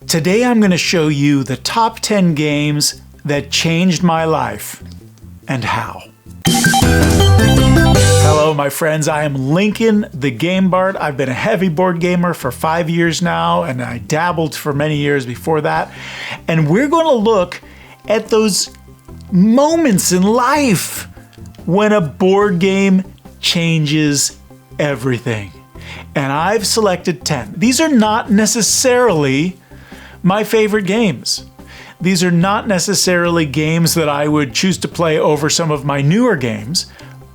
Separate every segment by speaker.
Speaker 1: Today I'm going to show you the top 10 games that changed my life and how. Hello, my friends. I am Lincoln, the Game Bard. I've been a heavy board gamer for 5 years now, and I dabbled for many years before that. And we're going to look at those moments in life when a board game changes everything. And I've selected 10. These are not necessarily my favorite games. These are not necessarily games that I would choose to play over some of my newer games,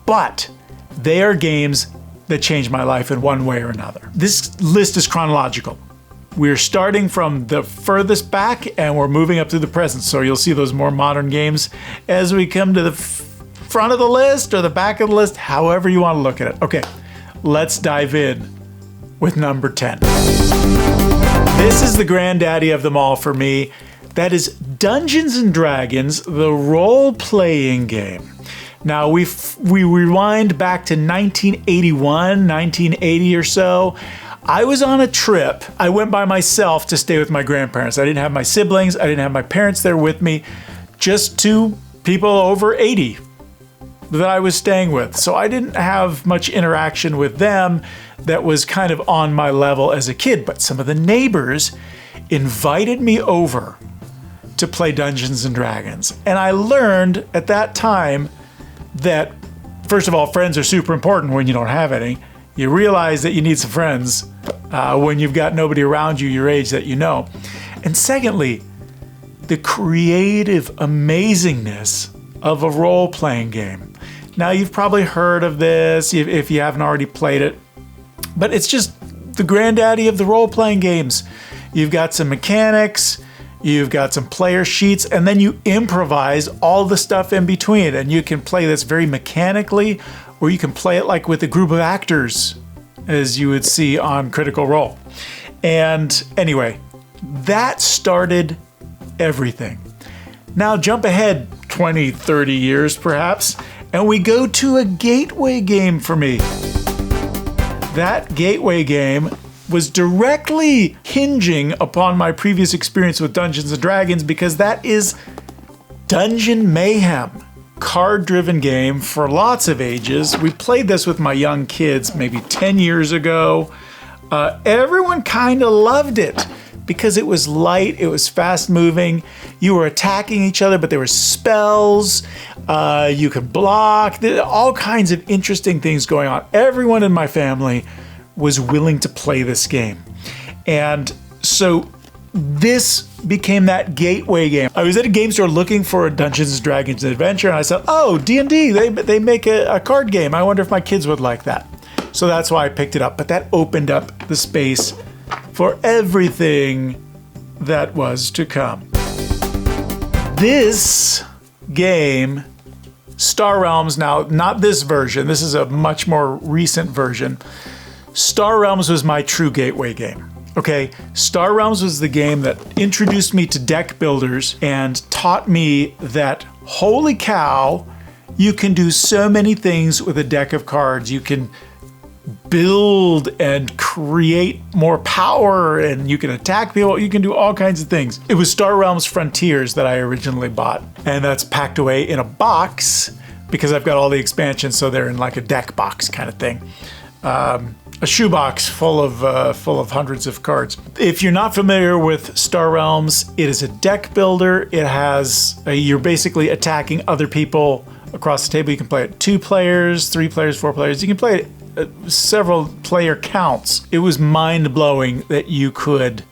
Speaker 1: but they are games that changed my life in one way or another. This list is chronological. We're starting from the furthest back and we're moving up to the present. So you'll see those more modern games as we come to the front of the list or the back of the list, however you want to look at it. Okay, let's dive in with number 10. This is the granddaddy of them all for me. That is Dungeons & Dragons, the role-playing game. Now, we rewind back to 1981, 1980 or so. I was on a trip. I went by myself to stay with my grandparents. I didn't have my siblings. I didn't have my parents there with me. Just two people over 80 that I was staying with. So I didn't have much interaction with them that was kind of on my level as a kid. But some of the neighbors invited me over to play Dungeons & Dragons. And I learned at that time that, first of all, friends are super important when you don't have any. You realize that you need some friends when you've got nobody around you your age that you know. And secondly, the creative amazingness of a role-playing game. Now, you've probably heard of this if you haven't already played it, but it's just the granddaddy of the role-playing games. You've got some mechanics, you've got some player sheets, and then you improvise all the stuff in between. And you can play this very mechanically, or you can play it like with a group of actors, as you would see on Critical Role. And anyway, that started everything. Now jump ahead 20, 30 years perhaps, and we go to a gateway game for me. That gateway game was directly hinging upon my previous experience with Dungeons & Dragons, because that is Dungeon Mayhem. Card-driven game for lots of ages. We played this with my young kids maybe 10 years ago. Everyone kind of loved it because it was light, it was fast-moving. You were attacking each other, but there were spells. You could block. There were all kinds of interesting things going on. Everyone in my family was willing to play this game. And so this became that gateway game. I was at a game store looking for a Dungeons & Dragons adventure, and I said, oh, D&D, they make a card game. I wonder if my kids would like that. So that's why I picked it up. But that opened up the space for everything that was to come. This game, Star Realms, now not this version, this is a much more recent version. Star Realms was my true gateway game. Okay, Star Realms was the game that introduced me to deck builders and taught me that, holy cow, you can do so many things with a deck of cards. You can build and create more power, and you can attack people. You can do all kinds of things. It was Star Realms Frontiers that I originally bought, and that's packed away in a box because I've got all the expansions, so they're in like a deck box kind of thing. A shoebox full of hundreds of cards. If you're not familiar with Star Realms, it is a deck builder. It has you're basically attacking other people across the table. You can play it 2 players, 3 players, 4 players. You can play it several player counts. It was mind-blowing that you could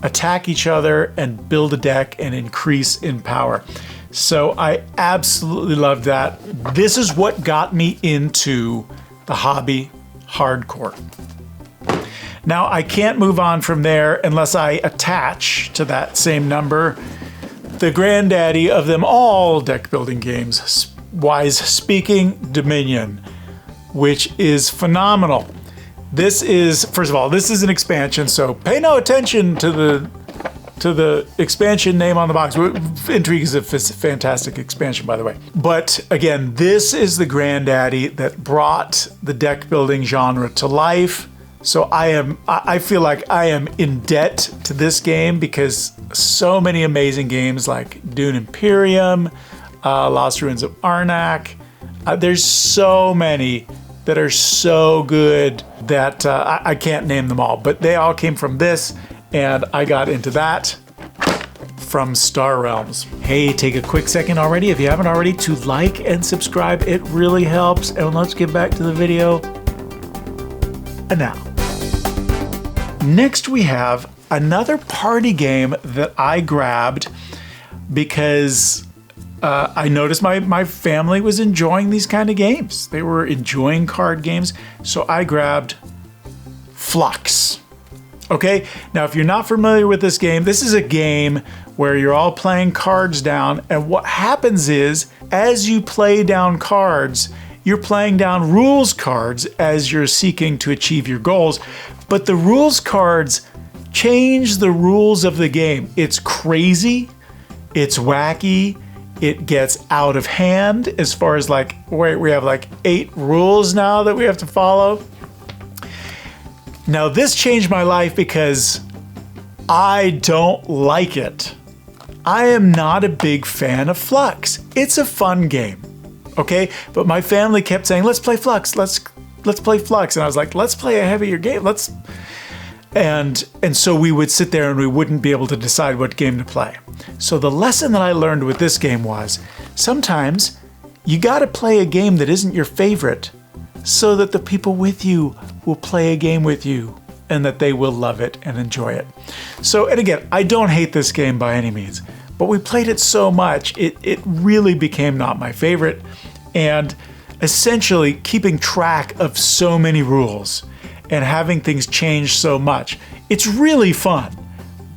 Speaker 1: attack each other and build a deck and increase in power. So I absolutely loved that. This is what got me into the hobby hardcore. Now, I can't move on from there unless I attach to that same number the granddaddy of them all deck building games, wise speaking, Dominion, which is phenomenal. This is, first of all, this is an expansion, so pay no attention to the expansion name on the box. Intrigue is a fantastic expansion, by the way. But again, this is the granddaddy that brought the deck building genre to life. So I feel like I am in debt to this game because so many amazing games like Dune Imperium, Lost Ruins of Arnak, there's so many that are so good that I can't name them all, but they all came from this, and I got into that from Star Realms. Hey, take a quick second already, if you haven't already, to like and subscribe. It really helps. And let's get back to the video. And now, next we have another party game that I grabbed because I noticed my family was enjoying these kind of games. They were enjoying card games, so I grabbed Flux. Okay, now if you're not familiar with this game, this is a game where you're all playing cards down, and what happens is, as you play down cards, you're playing down rules cards as you're seeking to achieve your goals, but the rules cards change the rules of the game. It's crazy, it's wacky, it gets out of hand as far as like, wait, we have like 8 rules now that we have to follow. Now this changed my life because I don't like it. I am not a big fan of Flux. It's a fun game, okay? But my family kept saying, let's play Flux, let's play Flux. And I was like, let's play a heavier game, And so we would sit there and we wouldn't be able to decide what game to play. So the lesson that I learned with this game was, sometimes you gotta play a game that isn't your favorite so that the people with you will play a game with you and that they will love it and enjoy it. So, and again, I don't hate this game by any means, but we played it so much, it really became not my favorite. And essentially keeping track of so many rules and having things change so much, it's really fun.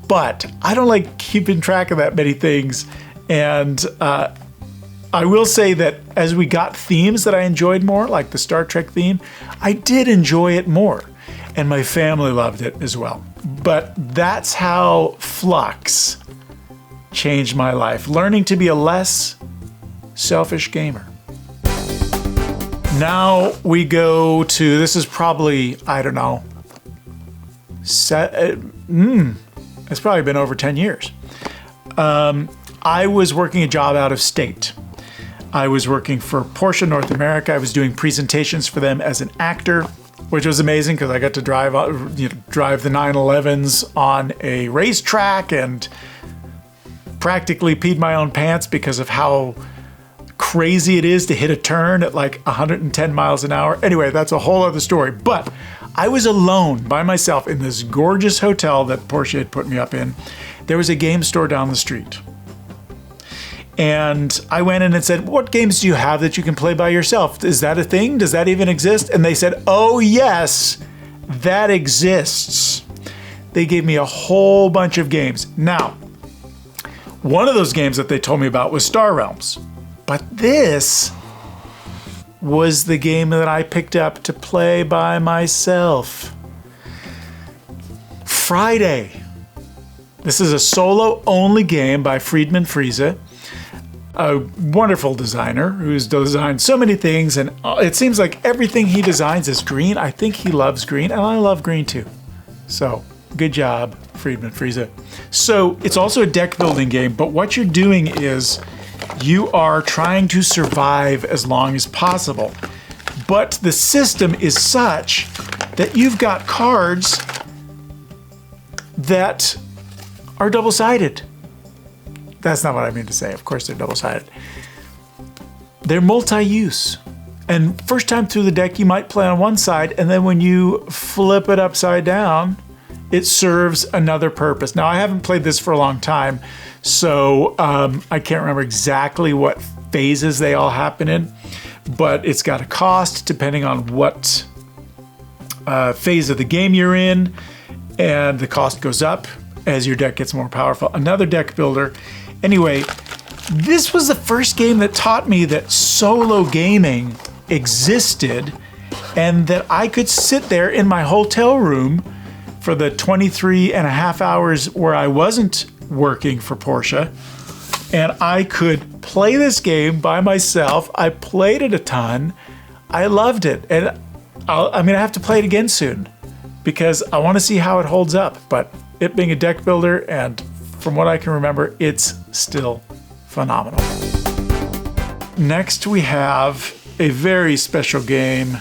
Speaker 1: But I don't like keeping track of that many things. And I will say that as we got themes that I enjoyed more, like the Star Trek theme, I did enjoy it more. And my family loved it as well. But that's how Flux changed my life, learning to be a less selfish gamer. Now we go to, this is probably, I don't know, it's probably been over 10 years. I was working a job out of state. I was working for Porsche North America. I was doing presentations for them as an actor, which was amazing because I got to drive the 911s on a racetrack and practically peed my own pants because of how crazy it is to hit a turn at like 110 miles an hour. Anyway, that's a whole other story. But I was alone by myself in this gorgeous hotel that Porsche had put me up in. There was a game store down the street. And I went in and said, what games do you have that you can play by yourself? Is that a thing? Does that even exist? And they said, oh yes, that exists. They gave me a whole bunch of games. Now, one of those games that they told me about was Star Realms. But this was the game that I picked up to play by myself. Friday. This is a solo-only game by Friedman Friese, a wonderful designer who's designed so many things, and it seems like everything he designs is green. I think he loves green, and I love green too. So, good job, Friedman Friese. So, it's also a deck building game, but what you're doing is you are trying to survive as long as possible. But the system is such that you've got cards that are double-sided. That's not what I mean to say. Of course they're double-sided. They're multi-use. And first time through the deck, you might play on one side, and then when you flip it upside down, it serves another purpose. Now, I haven't played this for a long time, so I can't remember exactly what phases they all happen in, but it's got a cost depending on what phase of the game you're in, and the cost goes up as your deck gets more powerful. Another deck builder. Anyway, this was the first game that taught me that solo gaming existed and that I could sit there in my hotel room for the 23 and a half hours where I wasn't working for Porsche, and I could play this game by myself. I played it a ton. I loved it, and I'm gonna have to play it again soon because I want to see how it holds up. But it being a deck builder, and from what I can remember, it's still phenomenal. Next we have a very special game,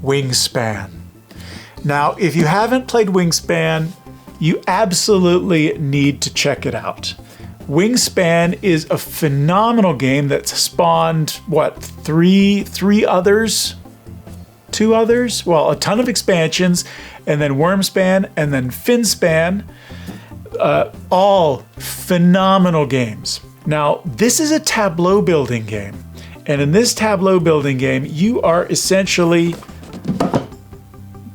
Speaker 1: Wingspan. Now, if you haven't played Wingspan, you absolutely need to check it out. Wingspan is a phenomenal game that spawned, what, three others? Two others? Well, a ton of expansions, and then Wormspan, and then Finspan. All phenomenal games. Now, this is a tableau building game. And in this tableau building game, you are essentially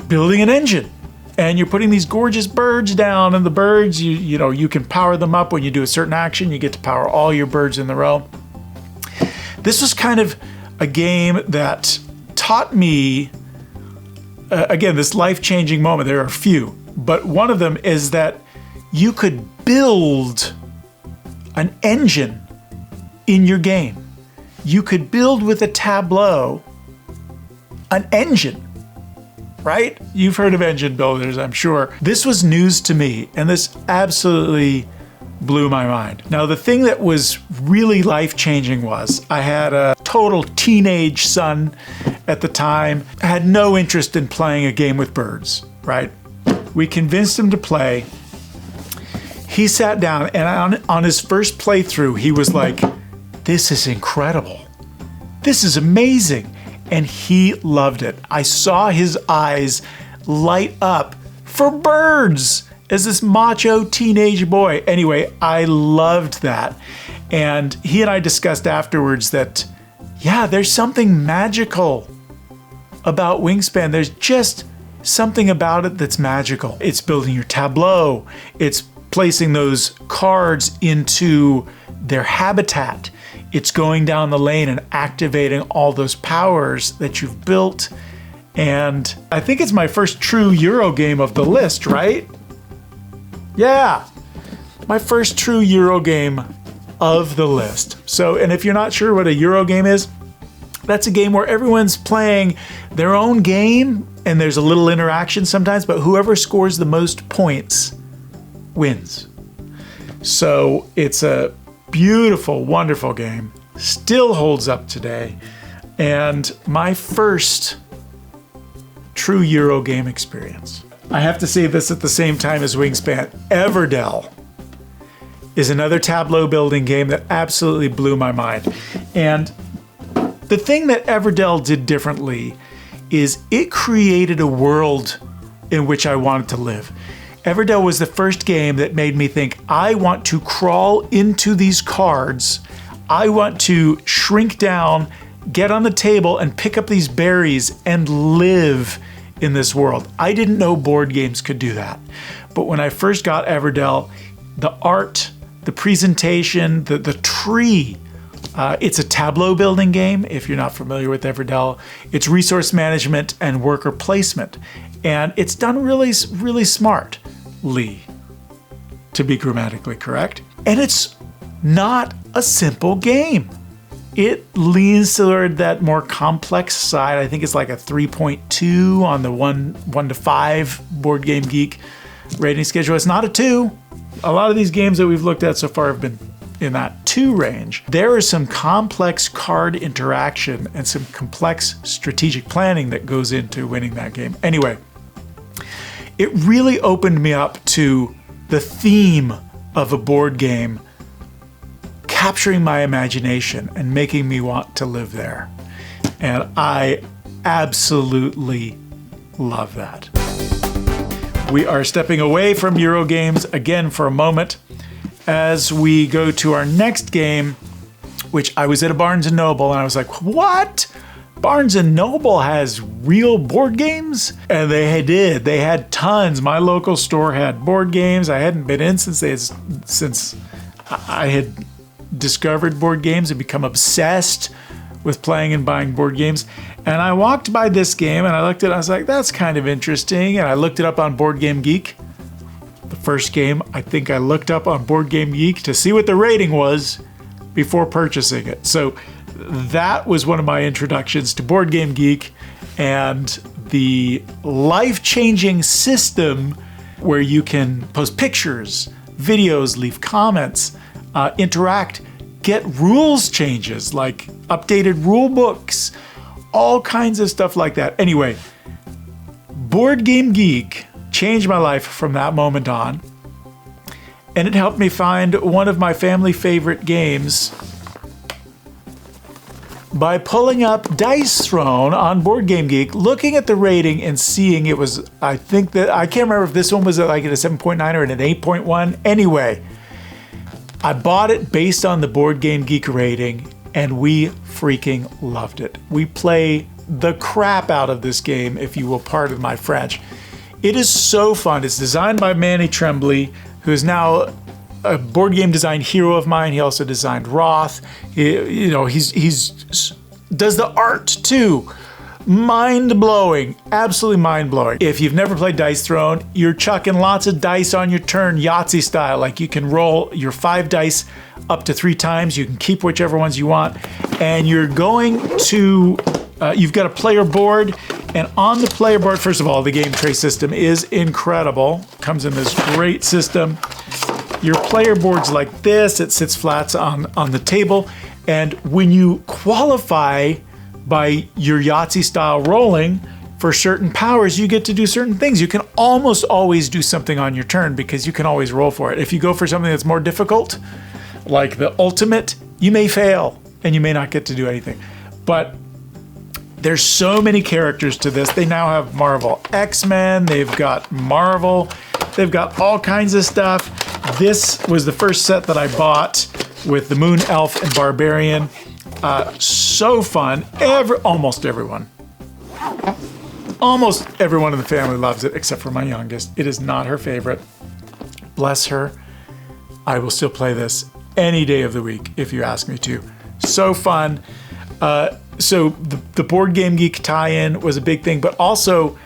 Speaker 1: building an engine. And you're putting these gorgeous birds down, and the birds, you know, you can power them up when you do a certain action. You get to power all your birds in the row. This was kind of a game that taught me, again, this life-changing moment. There are a few, but one of them is that you could build an engine in your game. You could build with a tableau an engine, right? You've heard of engine builders, I'm sure. This was news to me, and this absolutely blew my mind. Now, the thing that was really life-changing was I had a total teenage son at the time. I had no interest in playing a game with birds, right? We convinced him to play. He sat down, and on his first playthrough, he was like, "This is incredible. This is amazing." And he loved it. I saw his eyes light up for birds as this macho teenage boy. Anyway, I loved that. And he and I discussed afterwards that, yeah, there's something magical about Wingspan. There's just something about it that's magical. It's building your tableau. It's placing those cards into their habitat. It's going down the lane and activating all those powers that you've built. And I think it's my first true Euro game of the list, right? Yeah, my first true Euro game of the list. So, and if you're not sure what a Euro game is, that's a game where everyone's playing their own game and there's a little interaction sometimes, but whoever scores the most points wins. So it's a beautiful, wonderful game. Still holds up today. And my first true Euro game experience. I have to say this at the same time as Wingspan. Everdell is another tableau building game that absolutely blew my mind. And the thing that Everdell did differently is it created a world in which I wanted to live. Everdell was the first game that made me think, I want to crawl into these cards. I want to shrink down, get on the table, and pick up these berries and live in this world. I didn't know board games could do that. But when I first got Everdell, the art, the presentation, the tree, it's a tableau building game, if you're not familiar with Everdell. It's resource management and worker placement. And it's done really, really smartly, to be grammatically correct. And it's not a simple game. It leans toward that more complex side. I think it's like a 3.2 on the 1 to 5 Board Game Geek rating schedule. It's not a 2. A lot of these games that we've looked at so far have been in that 2 range. There is some complex card interaction and some complex strategic planning that goes into winning that game. Anyway, it really opened me up to the theme of a board game capturing my imagination and making me want to live there. And I absolutely love that. We are stepping away from Euro games again for a moment as we go to our next game, which I was at a Barnes & Noble and I was like, what? Barnes & Noble has real board games? And they did. They had tons. My local store had board games. I hadn't been in since I had discovered board games and become obsessed with playing and buying board games. And I walked by this game and I looked at it, I was like, that's kind of interesting. And I looked it up on Board Game Geek. The first game I think I looked up on Board Game Geek to see what the rating was before purchasing it. So that was one of my introductions to Board Game Geek, and the life-changing system where you can post pictures, videos, leave comments, interact, get rules changes like updated rule books, all kinds of stuff like that. Anyway, Board Game Geek changed my life from that moment on, and it helped me find one of my family favorite games by pulling up Dice Throne on Board Game Geek, looking at the rating and seeing it was, I can't remember if this one was like at a 7.9 or at an 8.1. Anyway, I bought it based on the Board Game Geek rating, and we freaking loved it. We play the crap out of this game, if you will pardon my French. It is so fun. It's designed by Manny Tremblay, who is now a board game design hero of mine. He also designed Roth. He's does the art too. Mind-blowing, absolutely mind-blowing. If you've never played Dice Throne, you're chucking lots of dice on your turn, Yahtzee style. Like you can roll your 5 dice up to 3 times. You can keep whichever ones you want. And you're going to, you've got a player board. And on the player board, first of all, the game tray system is incredible. Comes in this great system. Your player board's like this. It sits flat on the table. And when you qualify by your Yahtzee style rolling for certain powers, you get to do certain things. You can almost always do something on your turn because you can always roll for it. If you go for something that's more difficult, like the ultimate, you may fail and you may not get to do anything. But there's so many characters to this. They now have Marvel X-Men, they've got Marvel, they've got all kinds of stuff. This was the first set that I bought with the Moon Elf and Barbarian. So fun. Almost everyone in the family loves it, except for my youngest. It is not her favorite. Bless her. I will still play this any day of the week if you ask me to. So fun. So the Board Game Geek tie-in was a big thing, but also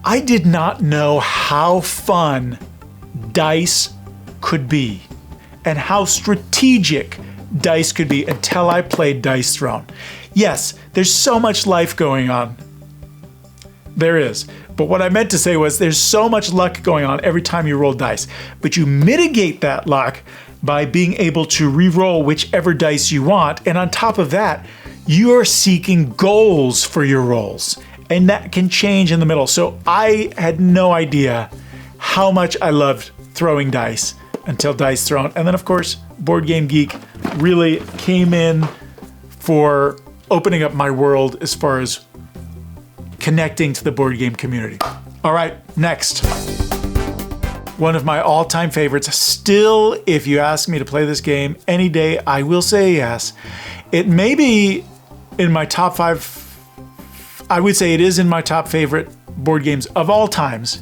Speaker 1: I did not know how fun dice could be and how strategic dice could be until I played Dice Throne. Yes, there's so much life going on. There is. But what I meant to say was there's so much luck going on every time you roll dice. But you mitigate that luck by being able to re-roll whichever dice you want. And on top of that, you are seeking goals for your rolls. And that can change in the middle. So I had no idea how much I loved throwing dice until Dice Throne. And then, of course, Board Game Geek really came in for opening up my world as far as connecting to the board game community. All right, next. One of my all-time favorites. Still, if you ask me to play this game any day, I will say yes. It may be in my top 5. I would say it is in my top favorite board games of all times.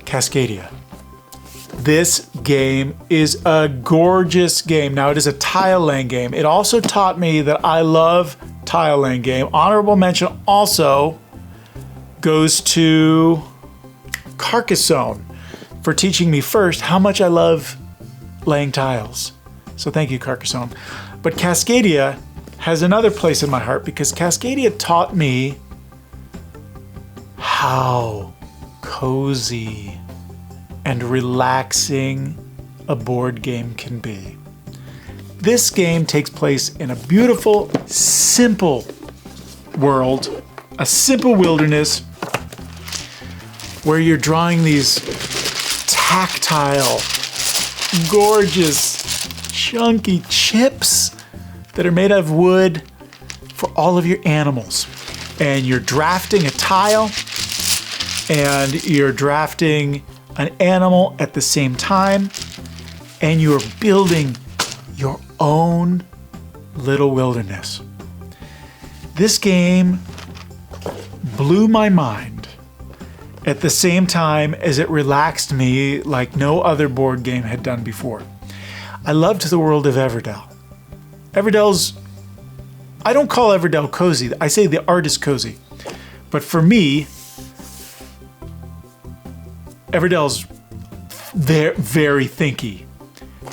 Speaker 1: Cascadia. This game is a gorgeous game. Now, it is a tile-laying game. It also taught me that I love tile-laying game. Honorable mention also goes to Carcassonne for teaching me first how much I love laying tiles. So thank you, Carcassonne. But Cascadia has another place in my heart because Cascadia taught me how cozy and relaxing a board game can be. This game takes place in a beautiful, simple world, a simple wilderness where you're drawing these tactile, gorgeous, chunky chips that are made of wood for all of your animals. And you're drafting a tile and you're drafting an animal at the same time, and you're building your own little wilderness. This game blew my mind at the same time as it relaxed me like no other board game had done before. I loved the world of Everdell. I don't call Everdell cozy, I say the art is cozy. But for me, Everdell's very thinky.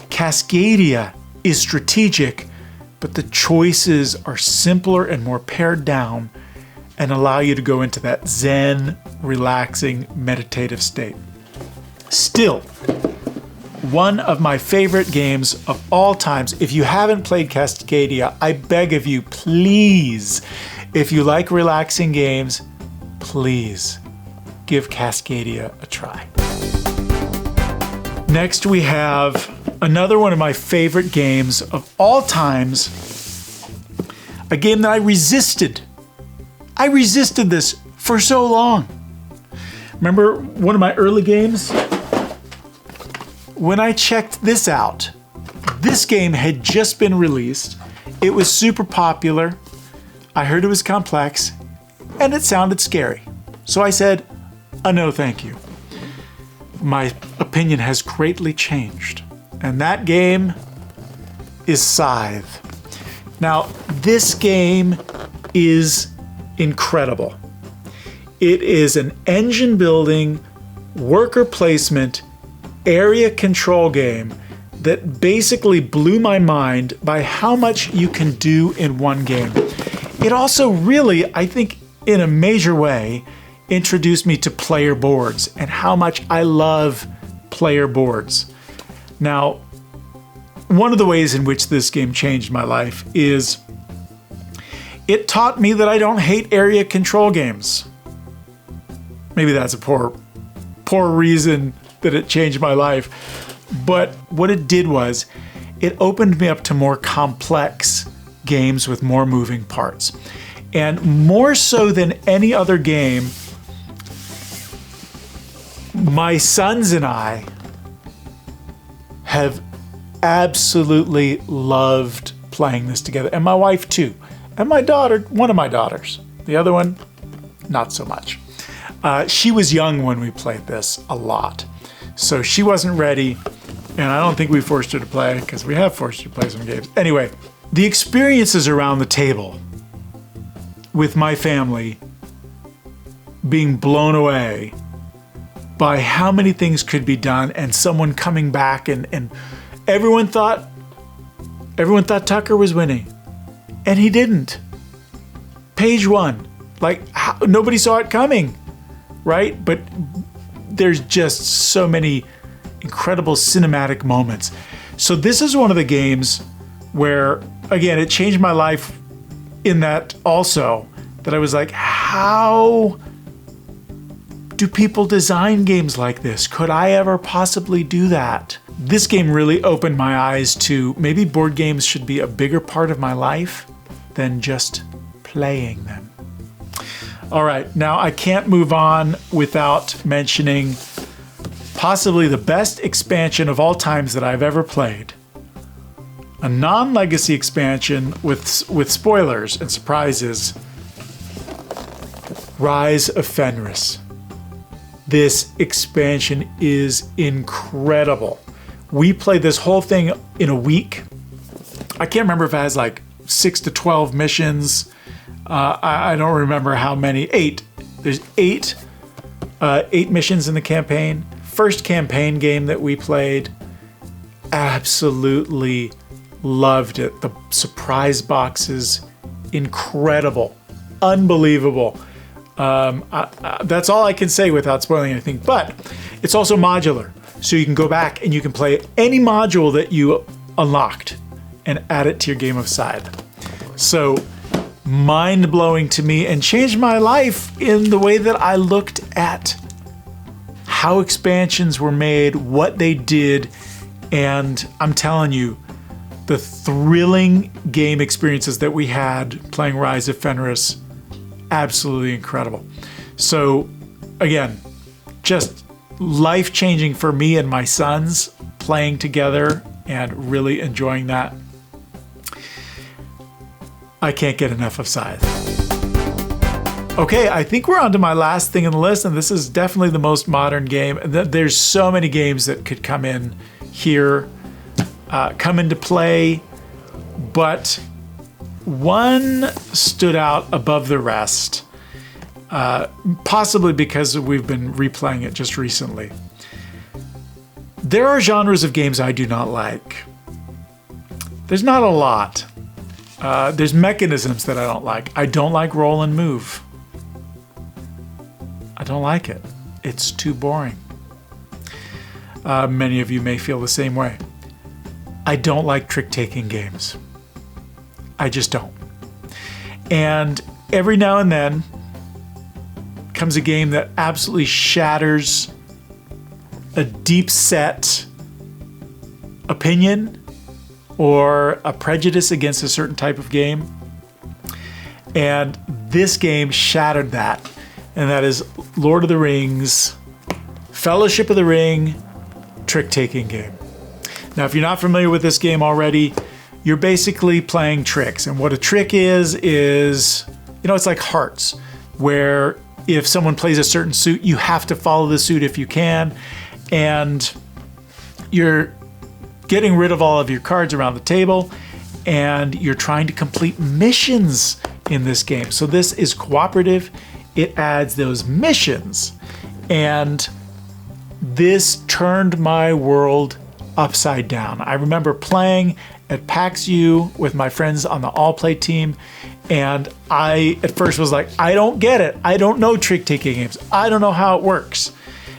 Speaker 1: Cascadia is strategic, but the choices are simpler and more pared down, and allow you to go into that zen, relaxing, meditative state. Still, one of my favorite games of all times. If you haven't played Cascadia, I beg of you, please, if you like relaxing games, please give Cascadia a try. Next, we have another one of my favorite games of all times, a game that I resisted. I resisted this for so long. Remember one of my early games? When I checked this out, this game had just been released. It was super popular. I heard it was complex, and it sounded scary. So I said, no thank you. My opinion has greatly changed, and that game is Scythe. Now, this game is incredible. It is an engine building, worker placement, area control game that basically blew my mind by how much you can do in one game. It also really, I think, in a major way, introduced me to player boards and how much I love player boards. Now, one of the ways in which this game changed my life is it taught me that I don't hate area control games. Maybe that's a poor reason that it changed my life. But what it did was it opened me up to more complex games with more moving parts. And more so than any other game, my sons and I have absolutely loved playing this together. And my wife too. And my daughter, one of my daughters. The other one, not so much. She was young when we played this a lot. So she wasn't ready. And I don't think we forced her to play, because we have forced her to play some games. Anyway, the experiences around the table with my family being blown away by how many things could be done, and someone coming back and everyone thought Tucker was winning, and he didn't. Page one, like nobody saw it coming, right? But there's just so many incredible cinematic moments. So this is one of the games where, again, it changed my life in that also, that I was like, how do people design games like this? Could I ever possibly do that? This game really opened my eyes to maybe board games should be a bigger part of my life than just playing them. All right, now I can't move on without mentioning possibly the best expansion of all times that I've ever played. A non-legacy expansion with spoilers and surprises. Rise of Fenris. This expansion is incredible. We played this whole thing in a week. I can't remember if it has like 6 to 12 missions. I don't remember how many. 8. There's 8 missions in the campaign. First campaign game that we played. Absolutely loved it. The surprise boxes, incredible, unbelievable. That's all I can say without spoiling anything, but it's also modular. So you can go back and you can play any module that you unlocked and add it to your game of Scythe. So mind-blowing to me, and changed my life in the way that I looked at how expansions were made, what they did, and I'm telling you, the thrilling game experiences that we had playing Rise of Fenris, absolutely incredible. So again, just life-changing for me and my sons playing together and really enjoying that. I can't get enough of Scythe. Okay, I think we're on to my last thing on the list, and this is definitely the most modern game. There's so many games that could come in here, come into play, but one stood out above the rest, possibly because we've been replaying it just recently. There are genres of games I do not like. There's not a lot. There's mechanisms that I don't like. I don't like roll and move. I don't like it. It's too boring. Many of you may feel the same way. I don't like trick-taking games. I just don't. And every now and then comes a game that absolutely shatters a deep-set opinion or a prejudice against a certain type of game. And this game shattered that. And that is Lord of the Rings, Fellowship of the Ring, trick-taking game. Now, if you're not familiar with this game already, you're basically playing tricks. And what a trick is, it's like hearts, where if someone plays a certain suit, you have to follow the suit if you can. And you're getting rid of all of your cards around the table, and you're trying to complete missions in this game. So this is cooperative. It adds those missions. And this turned my world upside down. I remember playing at PAX U with my friends on the all-play team, and I at first was like, I don't get it. I don't know trick-taking games. I don't know how it works.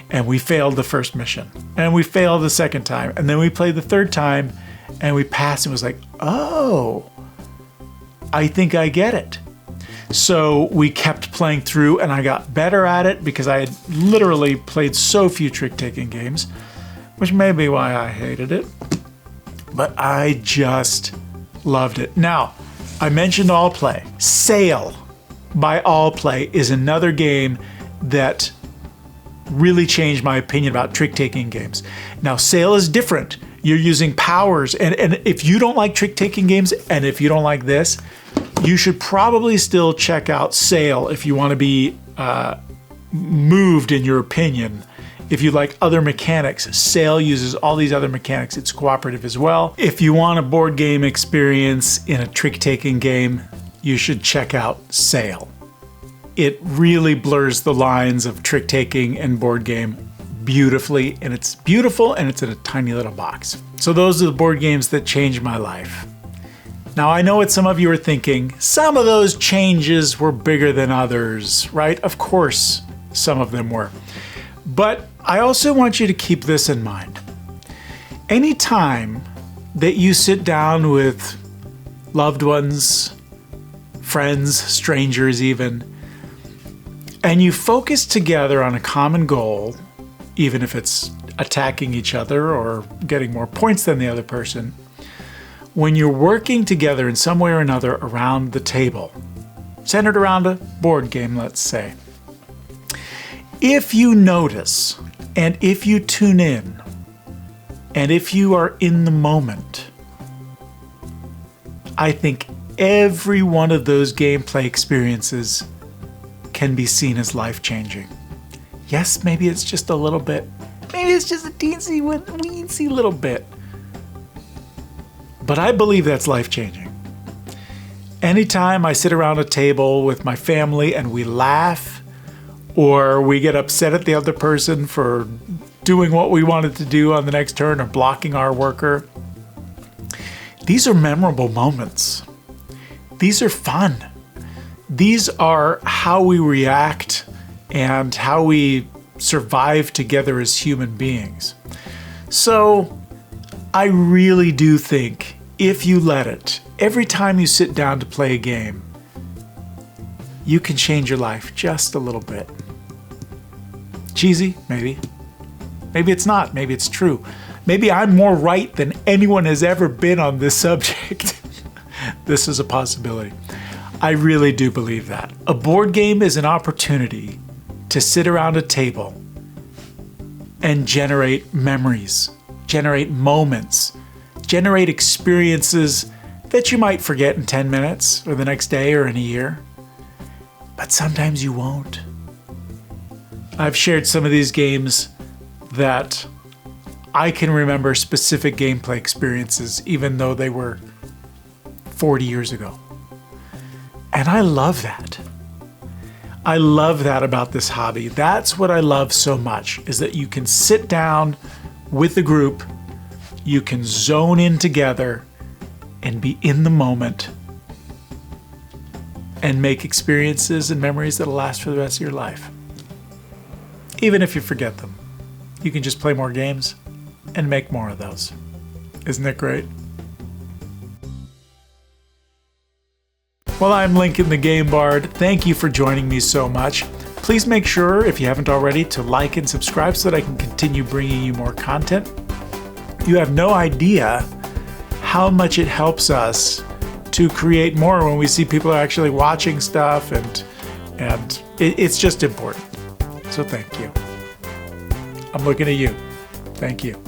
Speaker 1: And we failed the first mission, and we failed the second time, and then we played the third time, and we passed and was like, oh, I think I get it. So we kept playing through, and I got better at it because I had literally played so few trick-taking games, which may be why I hated it, but I just loved it. Now, I mentioned All Play. Sail by All Play is another game that really changed my opinion about trick-taking games. Now, Sail is different. You're using powers, and if you don't like trick-taking games, and if you don't like this, you should probably still check out Sail if you want to be moved in your opinion. If you like other mechanics, Sail uses all these other mechanics. It's cooperative as well. If you want a board game experience in a trick-taking game, you should check out Sail. It really blurs the lines of trick-taking and board game beautifully, and it's beautiful, and it's in a tiny little box. So those are the board games that changed my life. Now, I know what some of you are thinking. Some of those changes were bigger than others, right? Of course, some of them were. But I also want you to keep this in mind. Anytime that you sit down with loved ones, friends, strangers even, and you focus together on a common goal, even if it's attacking each other or getting more points than the other person, when you're working together in some way or another around the table, centered around a board game, let's say, if you notice and if you tune in and if you are in the moment, I think every one of those gameplay experiences can be seen as life-changing. Yes, maybe it's just a little bit. Maybe it's just a weensy little bit. But I believe that's life-changing. Anytime I sit around a table with my family and we laugh, or we get upset at the other person for doing what we wanted to do on the next turn or blocking our worker, these are memorable moments. These are fun. These are how we react and how we survive together as human beings. So I really do think, if you let it, every time you sit down to play a game, you can change your life just a little bit. Cheesy? Maybe. Maybe it's not. Maybe it's true. Maybe I'm more right than anyone has ever been on this subject. This is a possibility. I really do believe that. A board game is an opportunity to sit around a table and generate memories, generate moments, generate experiences that you might forget in 10 minutes or the next day or in a year. But sometimes you won't. I've shared some of these games that I can remember specific gameplay experiences, even though they were 40 years ago. And I love that. I love that about this hobby. That's what I love so much, is that you can sit down with the group, you can zone in together and be in the moment and make experiences and memories that'll last for the rest of your life. even if you forget them, you can just play more games and make more of those. Isn't it great? Well, I'm Lincoln the Game Bard. Thank you for joining me so much. Please make sure, if you haven't already, to like and subscribe so that I can continue bringing you more content. You have no idea how much it helps us to create more when we see people are actually watching stuff, and it's just important. So thank you. I'm looking at you. Thank you.